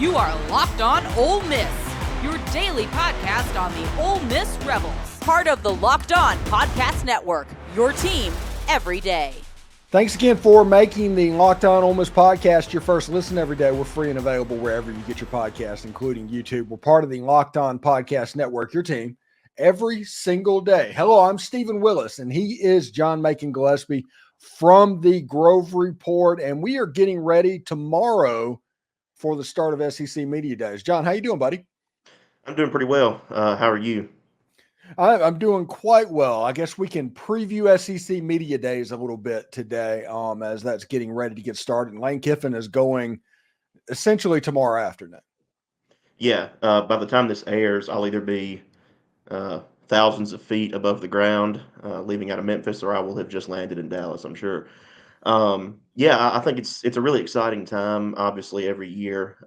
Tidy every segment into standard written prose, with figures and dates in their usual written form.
You are Locked On Ole Miss, your daily podcast on the Ole Miss Rebels. Part of the Locked On Podcast Network, your team every day. Thanks again for making the Locked On Ole Miss podcast your first listen every day. We're free and available wherever you get your podcast, including YouTube. We're part of the Locked On Podcast Network, your team every single day. Hello, I'm Steven Willis, and he is John Macon Gillespie from the Grove Report, and we are getting ready tomorrow for the start of SEC Media Days. John, how you doing, buddy? I'm doing pretty well. How are you? I'm doing quite well. I guess we can preview SEC Media Days a little bit today as that's getting ready to get started. And Lane Kiffin is going essentially tomorrow afternoon. Yeah, by the time this airs, I'll either be thousands of feet above the ground, leaving out of Memphis, or I will have just landed in Dallas, I'm sure. I think it's a really exciting time, obviously, every year.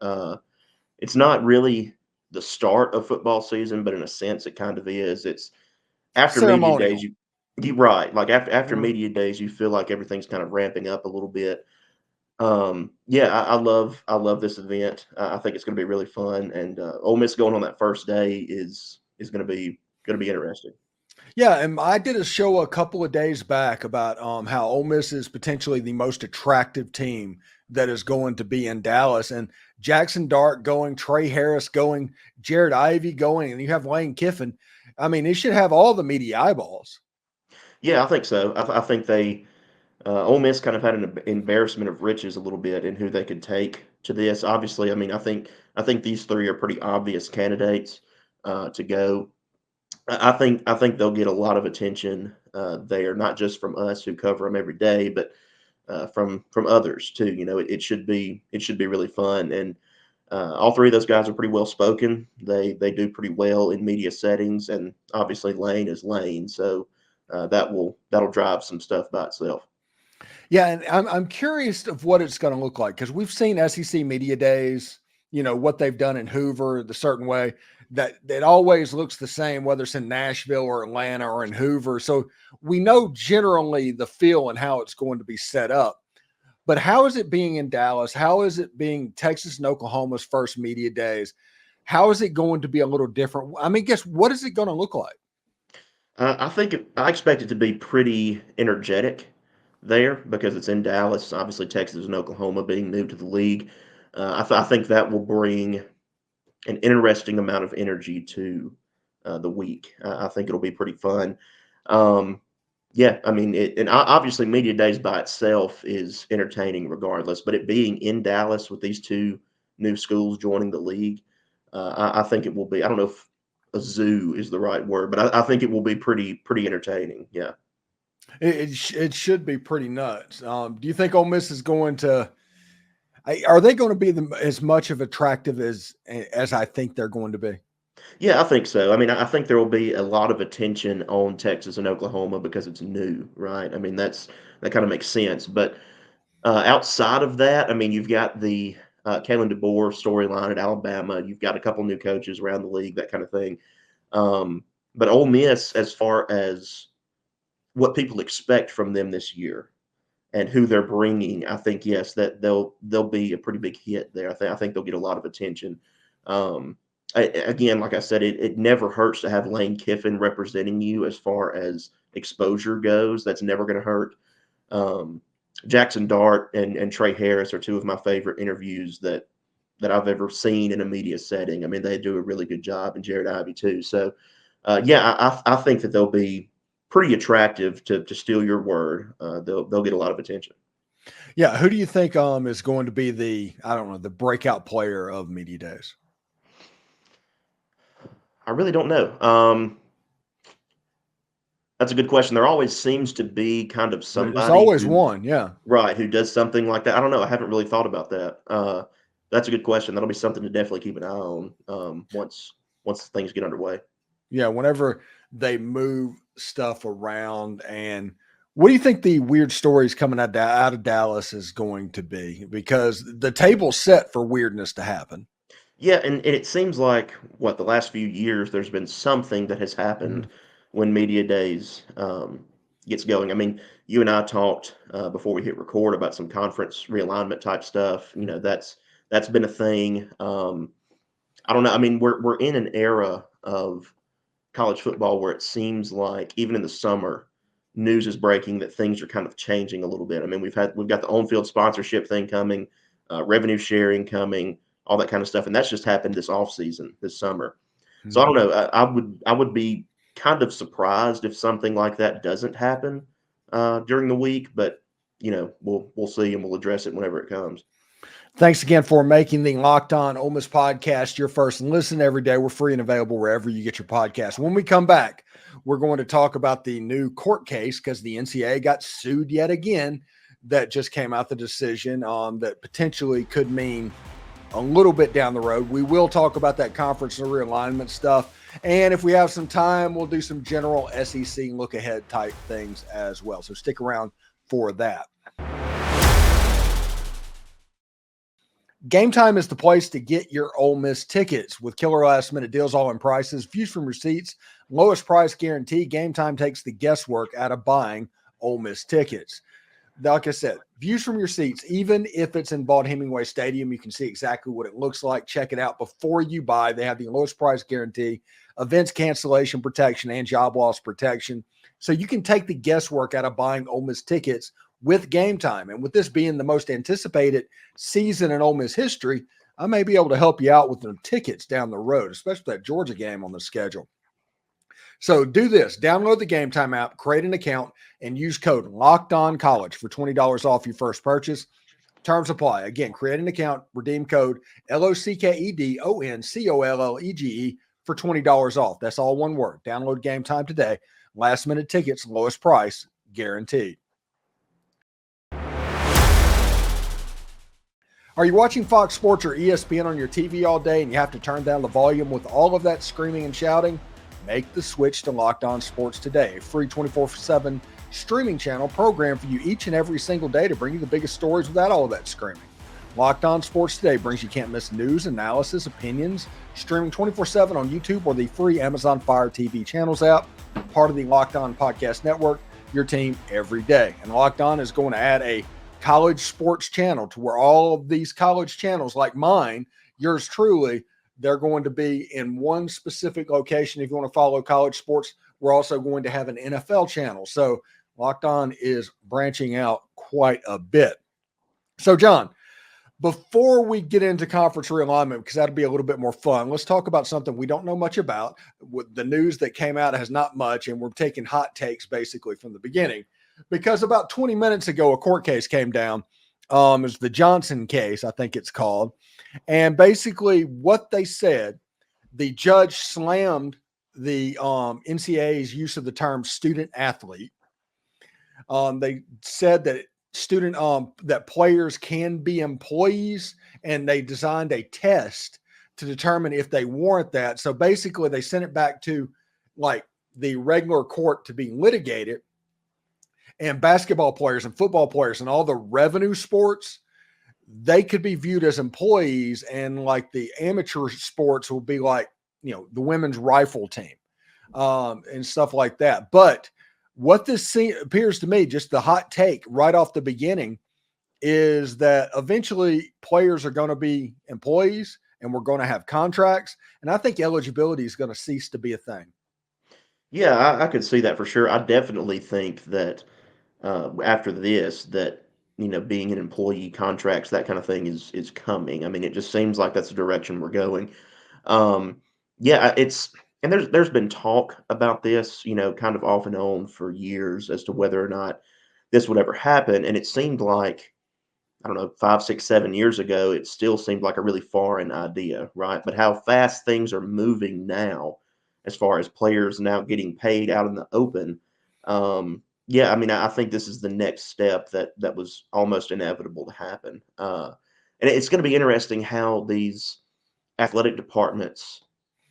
It's not really the start of football season, but in a sense, it kind of is. It's after media days. You're right. Like after media days, you feel like everything's kind of ramping up a little bit. I love this event. I think it's going to be really fun, and Ole Miss going on that first day is going to be interesting. Yeah, and I did a show a couple of days back about how Ole Miss is potentially the most attractive team that is going to be in Dallas, and Jaxson Dart going, Tre Harris going, Jared Ivey going, and you have Lane Kiffin. I mean, it should have all the media eyeballs. Yeah, I think so. I think they Ole Miss kind of had an embarrassment of riches a little bit in who they could take to this. Obviously, I mean, I think these three are pretty obvious candidates to go. I think they'll get a lot of attention there, not just from us who cover them every day, but from others too. You know, it should be really fun, and all three of those guys are pretty well spoken. They do pretty well in media settings, and obviously Lane is Lane, so that'll drive some stuff by itself. Yeah, and I'm curious of what it's going to look like, because we've seen SEC Media Days, you know, what they've done in Hoover the certain way that it always looks the same, whether it's in Nashville or Atlanta or in Hoover. So we know generally the feel and how it's going to be set up. But how is it being in Dallas? How is it being Texas and Oklahoma's first media days? How is it going to be a little different? I mean, what is it going to look like? I expect it to be pretty energetic there because it's in Dallas. Obviously, Texas and Oklahoma being new to the league. I think that will bring an interesting amount of energy to the week. I think it'll be pretty fun. I mean, obviously media days by itself is entertaining regardless, but it being in Dallas with these two new schools joining the league, I think it will be, I don't know if a zoo is the right word, but I think it will be pretty entertaining. Yeah. It should be pretty nuts. Do you think Ole Miss is going to, are they going to be as much of attractive as I think they're going to be? Yeah, I think so. I mean, I think there will be a lot of attention on Texas and Oklahoma because it's new, right? I mean, that kind of makes sense. But outside of that, I mean, you've got the Kalen DeBoer storyline at Alabama. You've got a couple new coaches around the league, that kind of thing. But Ole Miss, as far as what people expect from them this year and who they're bringing, I think, yes, that they'll be a pretty big hit there. I think they'll get a lot of attention. Again, like I said, it never hurts to have Lane Kiffin representing you as far as exposure goes. That's never going to hurt. Jaxson Dart and Tre Harris are two of my favorite interviews that I've ever seen in a media setting. I mean, they do a really good job, and Jared Ivey too. So, I think that they'll be pretty attractive, to steal your word. They'll get a lot of attention. Yeah, who do you think is going to be the breakout player of media days? I really don't know. That's a good question. There always seems to be kind of somebody. There's always one, yeah. Right, who does something like that. I don't know. I haven't really thought about that. That's a good question. That'll be something to definitely keep an eye on once things get underway. Yeah, whenever they move stuff around. And what do you think the weird stories coming out of Dallas is going to be? Because the table's set for weirdness to happen. Yeah, and it seems like the last few years there's been something that has happened when media days gets going. I mean, you and I talked before we hit record about some conference realignment type stuff. You know, that's That's been a thing. I don't know. I mean, we're in an era of college football where it seems like even in the summer, news is breaking that things are kind of changing a little bit. I mean, we've got the on-field sponsorship thing coming, revenue sharing coming, all that kind of stuff, and that's just happened this offseason, this summer. So I don't know. I would be kind of surprised if something like that doesn't happen during the week, but we'll see and we'll address it whenever it comes. Thanks again for making the Locked On Ole Miss podcast your first listen every day. We're free and available wherever you get your podcast. When we come back, we're going to talk about the new court case because the NCAA got sued yet again. That just came out, the decision that potentially could mean a little bit down the road. We will talk about that conference and realignment stuff. And if we have some time, we'll do some general SEC look ahead type things as well. So stick around for that. GameTime is the place to get your Ole Miss tickets with killer last-minute deals, all-in prices, views from receipts, lowest price guarantee. GameTime takes the guesswork out of buying Ole Miss tickets. Like I said, views from your seats, even if it's in Vaught-Hemingway Stadium, you can see exactly what it looks like. Check it out before you buy. They have the lowest price guarantee, events cancellation protection, and job loss protection. So you can take the guesswork out of buying Ole Miss tickets with GameTime. And with this being the most anticipated season in Ole Miss history, I may be able to help you out with the tickets down the road, especially that Georgia game on the schedule. So do this. Download the GameTime app, create an account, and use code LOCKEDONCollege for $20 off your first purchase. Terms apply. Again, create an account, redeem code LOCKEDONCOLLEGE for $20 off. That's all one word. Download GameTime today. Last minute tickets, lowest price, guaranteed. Are you watching Fox Sports or ESPN on your TV all day and you have to turn down the volume with all of that screaming and shouting? Make the switch to Locked On Sports today. A free 24/7 streaming channel programmed for you each and every single day to bring you the biggest stories without all of that screaming. Locked On Sports Today brings you can't miss news, analysis, opinions, streaming 24/7 on YouTube or the free Amazon Fire TV channels app, part of the Locked On Podcast Network, your team every day. And Locked On is going to add a college sports channel to where all of these college channels like mine, yours truly, they're going to be in one specific location. If you want to follow college sports, we're also going to have an NFL channel. So Locked On is branching out quite a bit. So John, before we get into conference realignment, because that'll be a little bit more fun, let's talk about something we don't know much about. With the news that came out has not much, and we're taking hot takes basically from the beginning. Because about 20 minutes ago, a court case came down. It's the Johnson case, I think it's called. And basically what they said, the judge slammed the NCAA's use of the term student athlete. They said that that players can be employees, and they designed a test to determine if they warrant that. So basically they sent it back to like the regular court to be litigated. And basketball players and football players and all the revenue sports, they could be viewed as employees, and like the amateur sports will be like, the women's rifle team and stuff like that. But what this appears to me, just the hot take right off the beginning, is that eventually players are going to be employees and we're going to have contracts. And I think eligibility is going to cease to be a thing. Yeah, I could see that for sure. I definitely think that after this, that being an employee, contracts, that kind of thing is coming. I mean, it just seems like that's the direction we're going. Yeah, and there's been talk about this, kind of off and on for years as to whether or not this would ever happen. And it seemed like, I don't know, 5, 6, 7 years ago, it still seemed like a really foreign idea, right? But how fast things are moving now, as far as players now getting paid out in the open. Yeah, I mean, I think this is the next step that was almost inevitable to happen. And it's going to be interesting how these athletic departments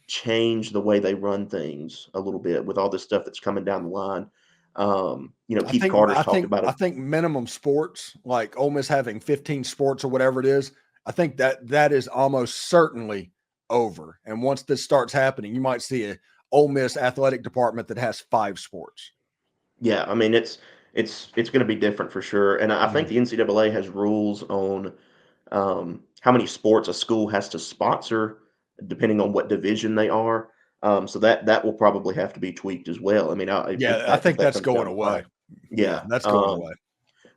change the way they run things a little bit with all this stuff that's coming down the line. Keith Carter's talked about it. I think minimum sports, like Ole Miss having 15 sports or whatever it is, I think that is almost certainly over. And once this starts happening, you might see a Ole Miss athletic department that has 5 sports. Yeah, I mean it's going to be different for sure, and I think the NCAA has rules on how many sports a school has to sponsor, depending on what division they are. So that will probably have to be tweaked as well. I mean, Yeah, I if think that that's comes down going the away. pipe. Yeah, Yeah. that's going away.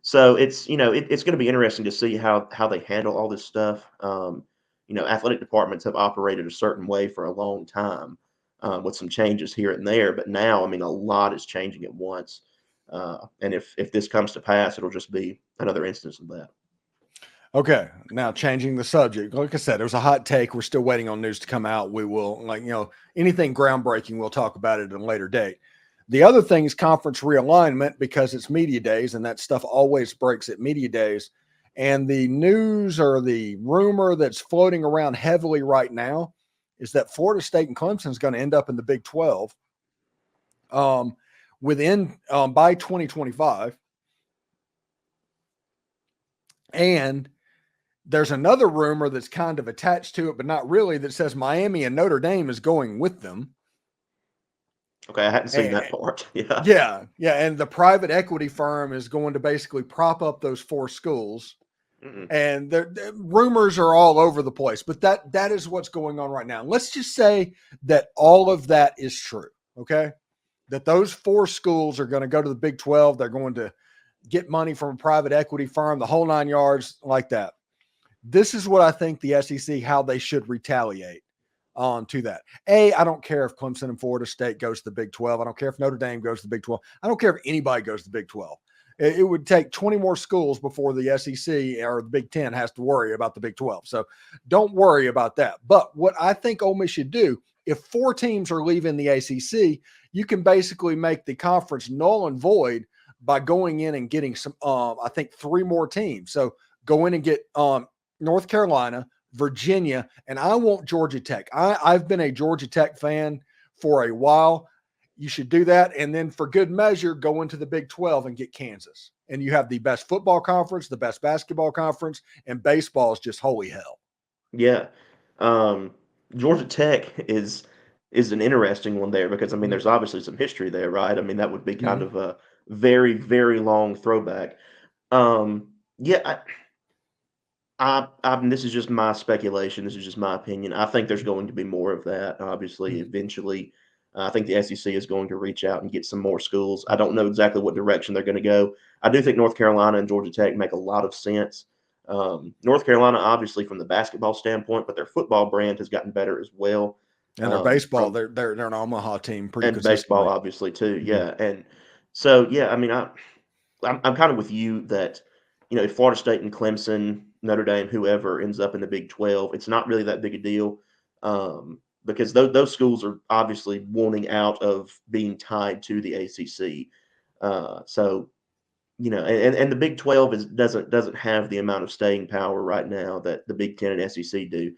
So it's it's going to be interesting to see how they handle all this stuff. Athletic departments have operated a certain way for a long time, with some changes here and there, but now I mean a lot is changing at once. And if this comes to pass, it'll just be another instance of that. Okay, now changing the subject. Like I said, it was a hot take. We're still waiting on news to come out. We will, anything groundbreaking, we'll talk about it at a later date. The other thing is conference realignment, because it's media days and that stuff always breaks at media days. And the news or the rumor that's floating around heavily right now is that Florida State and Clemson is going to end up in the Big 12 by 2025. And there's another rumor that's kind of attached to it, but not really, that says Miami and Notre Dame is going with them. Okay, I hadn't seen that part. Yeah. And the private equity firm is going to basically prop up those 4 schools. Mm-mm. And the rumors are all over the place, but that is what's going on right now. Let's just say that all of that is true. Okay. That those 4 schools are going to go to the Big 12. They're going to get money from a private equity firm, the whole 9 yards, like that. This is what I think the SEC, how they should retaliate on to that. I don't care if Clemson and Florida State goes to the Big 12. I don't care if Notre Dame goes to the Big 12. I don't care if anybody goes to the Big 12. It would take 20 more schools before the SEC or the Big 10 has to worry about the Big 12. So don't worry about that. But what I think Ole Miss should do, if 4 teams are leaving the ACC, you can basically make the conference null and void by going in and getting some, I think 3 more teams. So go in and get North Carolina, Virginia, and I want Georgia Tech. I've been a Georgia Tech fan for a while. You should do that. And then for good measure, go into the Big 12 and get Kansas. And you have the best football conference, the best basketball conference, and baseball is just holy hell. Yeah. Georgia Tech is an interesting one there because I mean there's obviously some history there, right? I mean that would be kind of a very, very long throwback. Yeah, this is just my speculation. This is just my opinion. I think there's going to be more of that. Obviously, eventually, I think the SEC is going to reach out and get some more schools. I don't know exactly what direction they're going to go. I do think North Carolina and Georgia Tech make a lot of sense. North Carolina, obviously, from the basketball standpoint, but their football brand has gotten better as well. And their baseball, they're an Omaha team pretty and consistently. baseball, obviously, too. Yeah, and so yeah, I mean, I'm kind of with you that if Florida State and Clemson, Notre Dame, whoever ends up in the Big 12, it's not really that big a deal, because those schools are obviously wanting out of being tied to the ACC. So and the Big 12 doesn't have the amount of staying power right now that the Big 10 and SEC do.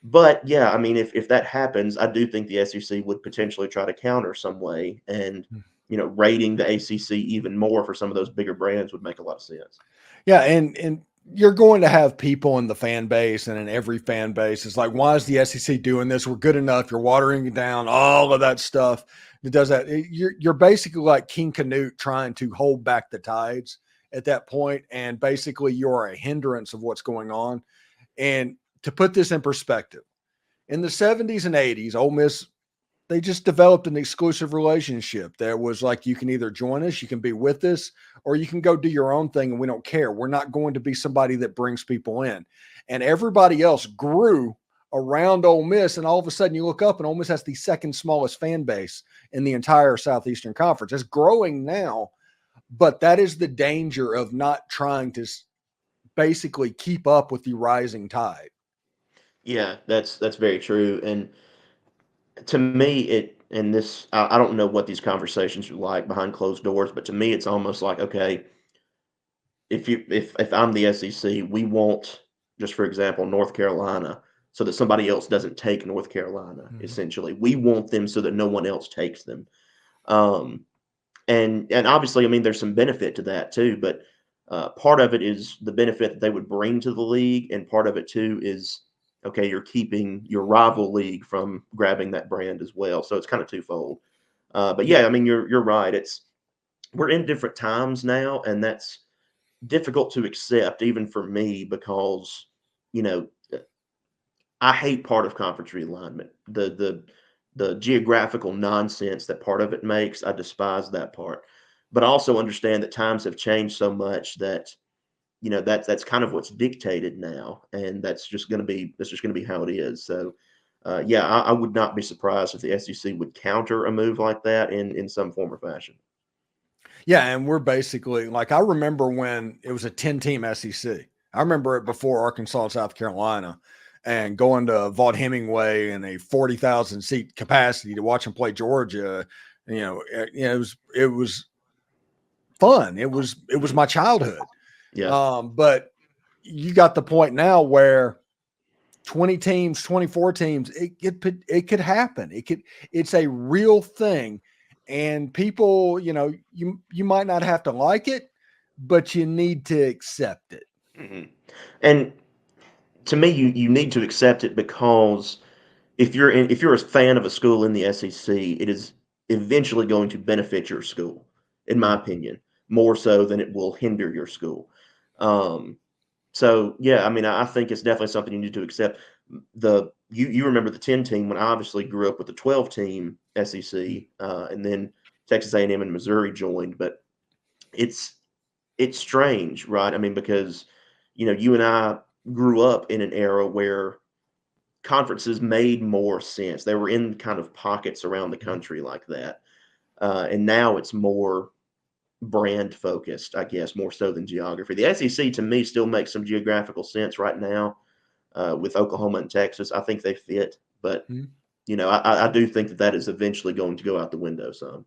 But yeah, I mean, if that happens, I do think the SEC would potentially try to counter some way, and rating the ACC even more for some of those bigger brands would make a lot of sense. Yeah, and you're going to have people in the fan base and in every fan base. It's like, why is the SEC doing this? We're good enough. You're watering it down. All of that stuff. It does that. You're basically like King Canute trying to hold back the tides at that point, and basically you're a hindrance of what's going on. And to put this in perspective, in the 70s and 80s, Ole Miss, they just developed an exclusive relationship. There was like, you can either join us, you can be with us, or you can go do your own thing, and we don't care. We're not going to be somebody that brings people in. And everybody else grew around Ole Miss, and all of a sudden you look up and Ole Miss has the second smallest fan base in the entire Southeastern Conference. It's growing now, but that is the danger of not trying to basically keep up with the rising tide. Yeah, that's very true. And to me, I don't know what these conversations are like behind closed doors, but to me, it's almost like, okay, if I'm the SEC, we want, just for example, North Carolina, so that somebody else doesn't take North Carolina. Essentially, we want them so that no one else takes them. And obviously, I mean, there's some benefit to that too, but part of it is the benefit that they would bring to the league, and part of it too is, okay, you're keeping your rival league from grabbing that brand as well. So it's kind of twofold. But yeah, I mean, you're right. We're in different times now, and that's difficult to accept even for me, because you know, I hate part of conference realignment. The geographical nonsense that part of it makes, I despise that part. But I also understand that times have changed so much that that's kind of what's dictated now, and that's just gonna be how it is. So, yeah, I would not be surprised if the SEC would counter a move like that in some form or fashion. Yeah, and we're basically like I remember when it was a 10-team SEC. I remember it before Arkansas and South Carolina and going to Vaught Hemingway in a 40,000 seat capacity to watch them play Georgia. It was fun. It was my childhood. Yeah, But you got the point now where 20 teams, 24 teams, it could happen. It's a real thing. And people, you might not have to like it, but you need to accept it. mhm. And to me, you need to accept it because if you're a fan of a school in the SEC, it is eventually going to benefit your school, in my Mm. opinion, more so than it will hinder your school. Um, so yeah, I mean, I think it's definitely something you need to accept. You remember the 10 team when I obviously grew up with the 12 team SEC, and then Texas A&M and Missouri joined, but it's it's strange, right? I mean, because you and I grew up in an era where conferences made more sense. They were in kind of pockets around the country like that. And now it's more brand focused, I guess, more so than geography. The SEC to me still makes some geographical sense right now with Oklahoma and Texas. I think they fit, but Mhm. I do think that is eventually going to go out the window some.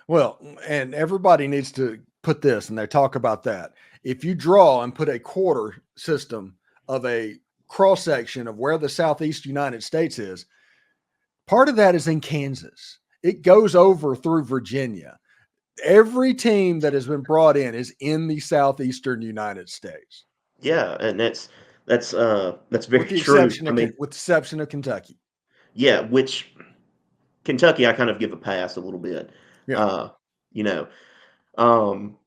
Well, and everybody needs to put this, and they talk about that. If you draw and put a quarter system of a cross section of where the Southeast United States is, part of that is in Kansas. It goes over through Virginia. Every team that has been brought in is in the Southeastern United States, Yeah, and that's with very the true. exception I of mean, Kentucky. yeah, which Kentucky I kind of give a pass a little bit. Yeah. Uh, you know, um,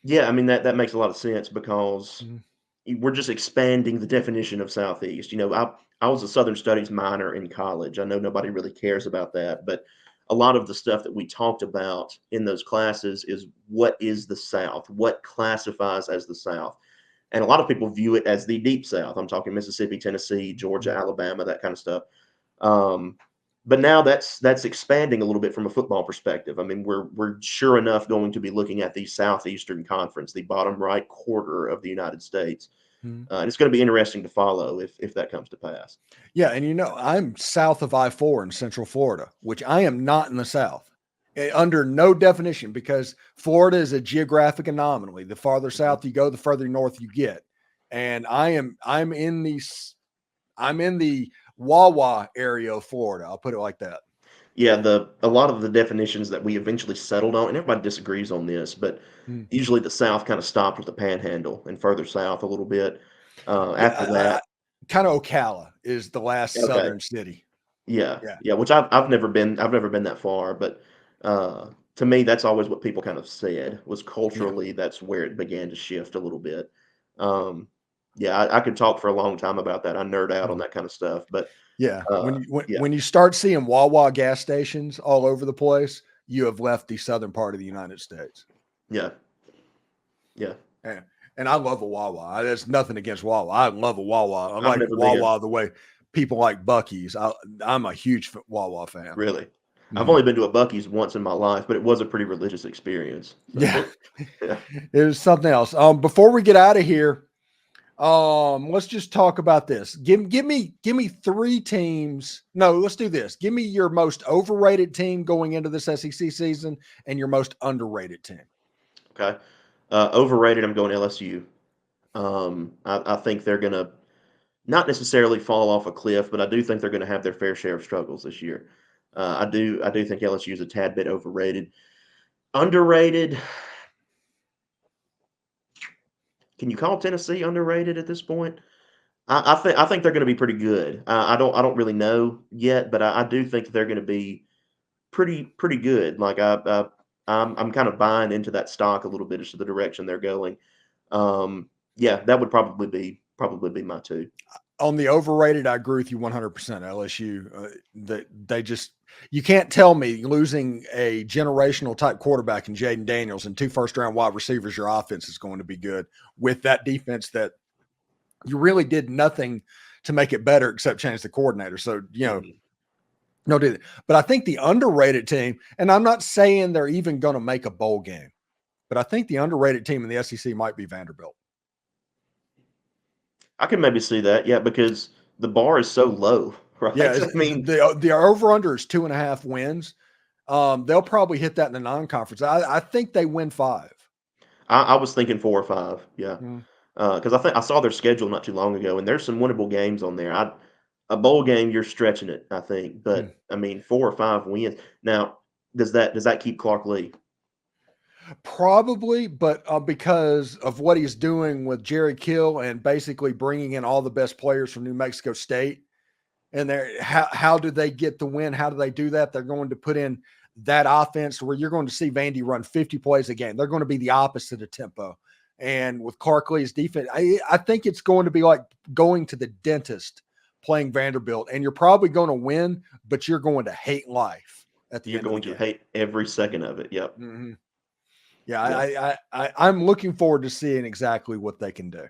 yeah, I mean that makes a lot of sense because Mhm. we're just expanding the definition of Southeast. I was a Southern Studies minor in college. I know nobody really cares about that, but a lot of the stuff that we talked about in those classes is what is the South, what classifies as the South. And a lot of people view it as the deep South. I'm talking Mississippi, Tennessee, Georgia, Mhm. Alabama, that kind of stuff. Um, but now that's expanding a little bit from a football perspective. I mean, we're sure enough going to be looking at the Southeastern Conference, the bottom right quarter of the United States. Mhm. And it's going to be interesting to follow if that comes to pass. Yeah, and I'm south of I-4 in Central Florida, which I am not in the South. Under no definition, because Florida is a geographic anomaly. The farther Mhm. south you go, the further north you get. And I'm in the Wawa area of Florida. I'll put it like that. Yeah, a lot of the definitions that we eventually settled on, and everybody disagrees on this, but Mm. usually the South kind of stopped with the Panhandle and further south a little bit. Yeah, After that, kind of Ocala is the last okay, southern city. yeah, Yeah, yeah, which I've never been that far, but to me, that's always what people kind of said was yeah. culturally that's where it began to shift a little bit. Um, yeah, I could talk for a long time about that. I nerd out on Mhm. that kind of stuff, but Yeah. When you when, yeah, when you start seeing Wawa gas stations all over the place, you have left the southern part of the United States. yeah, yeah. And I love a Wawa. There's nothing against Wawa. I love a Wawa. I I've like never been. Wawa the way people like Buc-ee's. I'm a huge Wawa fan. Really? I've Mhm. only been to a Buc-ee's once in my life, but it was a pretty religious experience. Yeah, So, yeah. it was something else. Before we get out of here, let's just talk about this. Give me three teams. No, let's do this. Give me your most overrated team going into this SEC season and your most underrated team. Okay. Overrated, I'm going LSU. I think they're going to not necessarily fall off a cliff, but I do think they're going to have their fair share of struggles this year. I do think LSU is a tad bit overrated. Underrated, can you call Tennessee underrated at this point? I think they're going to be pretty good. I don't really know yet, but I do think that they're going to be pretty good. Like I'm kind of buying into that stock a little bit as to the direction they're going. Yeah, that would probably be my two. On the overrated, I agree with you 100%. LSU, they just, you can't tell me losing a generational type quarterback in Jaden Daniels and 2 first-round wide receivers, your offense is going to be good with that defense that you really did nothing to make it better except change the coordinator. So, no, did it. But I think the underrated team, and I'm not saying they're even going to make a bowl game, but I think the underrated team in the SEC might be Vanderbilt. I can maybe see that, yeah, because the bar is so low, right? Yeah, I mean, the over-under is 2.5 wins. They'll probably hit that in the non-conference. I think they win 5. I was thinking 4 or 5, yeah, because I think I saw their schedule not too long ago, and there's some winnable games on there. A bowl game, you're stretching it, I think, but I mean 4 or 5 wins. Now, does that keep Clark Lee? Probably, but because of what he's doing with Jerry Kill and basically bringing in all the best players from New Mexico State, and how do they get the win? How do they do that? They're going to put in that offense where you're going to see Vandy run 50 plays a game. They're going to be the opposite of tempo. And with Clark Lee's defense, I think it's going to be like going to the dentist playing Vanderbilt, and you're probably going to win, but you're going to hate life at the end of the game. You're going to hate every second of it. Yep. Mm-hmm. Yeah, I'm looking forward to seeing exactly what they can do.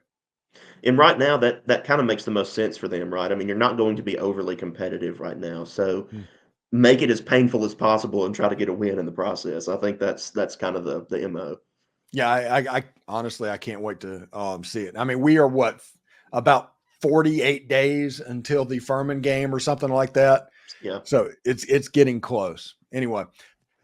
And right now, that kind of makes the most sense for them, right? I mean, you're not going to be overly competitive right now, so make it as painful as possible and try to get a win in the process. I think that's kind of the MO. Yeah, I honestly, I can't wait to see it. I mean, we are about 48 days until the Furman game or something like that. Yeah. So it's getting close. Anyway,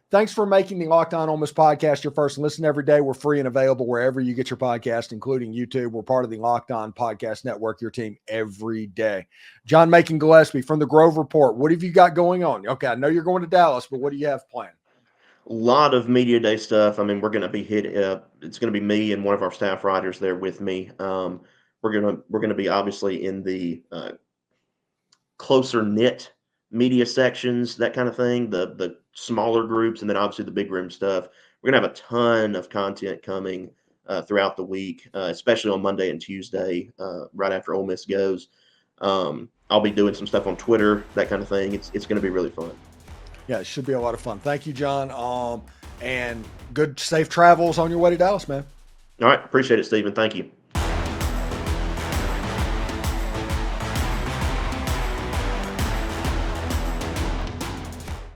thanks for making the Locked On Ole Miss podcast your first listen every day. We're free and available wherever you get your podcast, including YouTube. We're part of the Locked On Podcast Network, your team every day. John Macon Gillespie from the Grove Report. What have you got going on? Okay, I know you're going to Dallas, but what do you have planned? A lot of media day stuff. I mean, we're going to be it's going to be me and one of our staff writers there with me. We're going to be obviously in the closer knit media sections, that kind of thing, the smaller groups, and then obviously the big room stuff. We're going to have a ton of content coming throughout the week, especially on Monday and Tuesday, right after Ole Miss goes. I'll be doing some stuff on Twitter, that kind of thing. It's going to be really fun. Yeah, it should be a lot of fun. Thank you, John. And good, safe travels on your way to Dallas, man. All right. Appreciate it, Steven. Thank you.